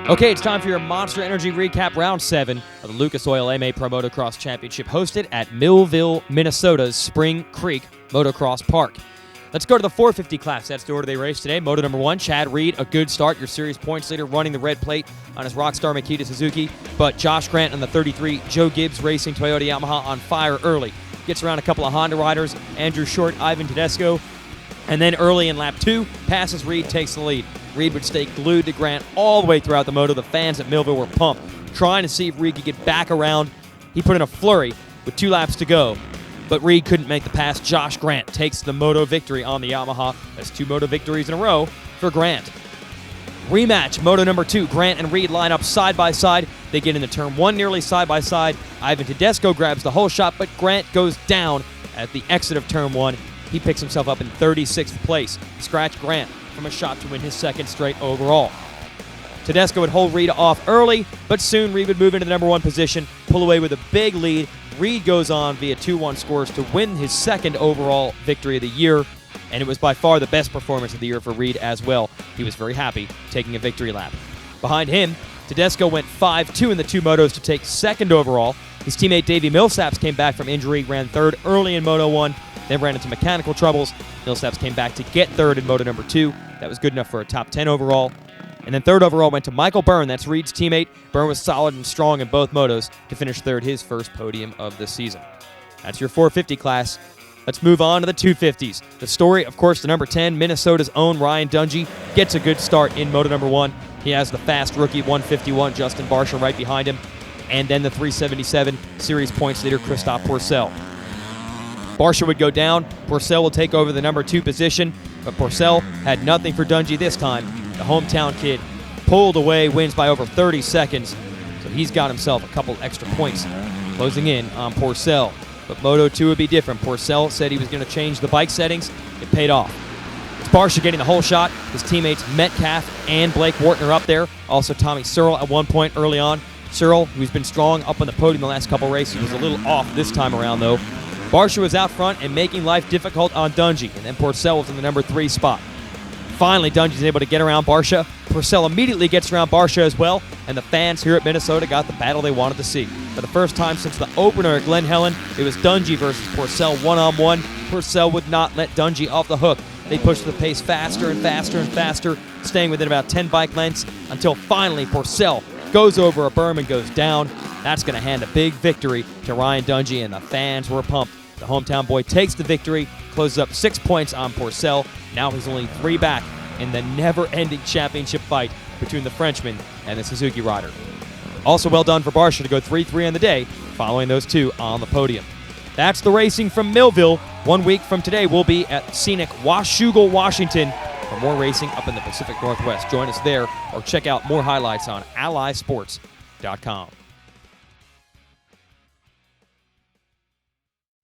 Okay, it's time for your Monster Energy recap, round 7 of the Lucas Oil Pro Motocross Championship, hosted at Millville, Minnesota's Spring Creek Motocross Park. Let's go to the 450 class. That's the order they raced today. Moto number 1, Chad Reed, a good start, your series points leader, running the red plate on his Rockstar Makita Suzuki. But Josh Grant on the 33, Joe Gibbs Racing Toyota Yamaha on fire early. Gets around a couple of Honda riders, Andrew Short, Ivan Tedesco. And then early in lap 2, passes Reed, takes the lead. Reed would stay glued to Grant all the way throughout the moto. The fans at Millville were pumped, trying to see if Reed could get back around. He put in a flurry with 2 laps to go, but Reed couldn't make the pass. Josh Grant takes the moto victory on the Yamaha. That's 2 moto victories in a row for Grant. Rematch, moto number 2. Grant and Reed line up side by side. They get into turn 1 nearly side by side. Ivan Tedesco grabs the whole shot, but Grant goes down at the exit of turn 1. He picks himself up in 36th place. Scratch Grant from a shot to win his 2nd straight overall. Tedesco would hold Reed off early, but soon Reed would move into the number 1 position, pull away with a big lead. Reed goes on via 2-1 scores to win his 2nd overall victory of the year, and it was by far the best performance of the year for Reed as well. He was very happy taking a victory lap. Behind him, Tedesco went 5-2 in the 2 motos to take 2nd overall. His teammate Davey Millsaps came back from injury, ran 3rd early in Moto 1, then ran into mechanical troubles. Millsaps came back to get 3rd in Moto number 2. That was good enough for a top 10 overall. And then 3rd overall went to Michael Byrne. That's Reed's teammate. Byrne was solid and strong in both motos to finish 3rd, his first podium of the season. That's your 450 class. Let's move on to the 250s. The story, of course, the number 10, Minnesota's own Ryan Dungey, gets a good start in Moto number 1. He has the fast rookie 151 Justin Barsha right behind him. And then the 377 series points leader Christophe Pourcel. Barsha would go down. Pourcel will take over the number 2 position, but Pourcel had nothing for Dungey this time. The hometown kid pulled away, wins by over 30 seconds, so he's got himself a couple extra points closing in on Pourcel. But Moto 2 would be different. Pourcel said he was going to change the bike settings. It paid off. It's Barsha getting the whole shot. His teammates Metcalf and Blake Wharton are up there. Also Tommy Searle at one point early on. Searle, who's been strong up on the podium the last couple races, was a little off this time around though. Barsha was out front and making life difficult on Dungey, and then Pourcel was in the number 3 spot. Finally, Dungey's able to get around Barsha. Pourcel immediately gets around Barsha as well, and the fans here at Minnesota got the battle they wanted to see. For the first time since the opener at Glen Helen, it was Dungey versus Pourcel one-on-one. Pourcel would not let Dungey off the hook. They pushed the pace faster and faster and faster, staying within about 10 bike lengths, until finally Pourcel goes over a berm and goes down. That's going to hand a big victory to Ryan Dungey, and the fans were pumped. The hometown boy takes the victory, closes up 6 points on Pourcel. Now he's only 3 back in the never-ending championship fight between the Frenchman and the Suzuki rider. Also well done for Barsha to go 3-3 on the day, following those 2 on the podium. That's the racing from Millville. 1 week from today, we'll be at scenic Washougal, Washington, for more racing up in the Pacific Northwest. Join us there or check out more highlights on allysports.com.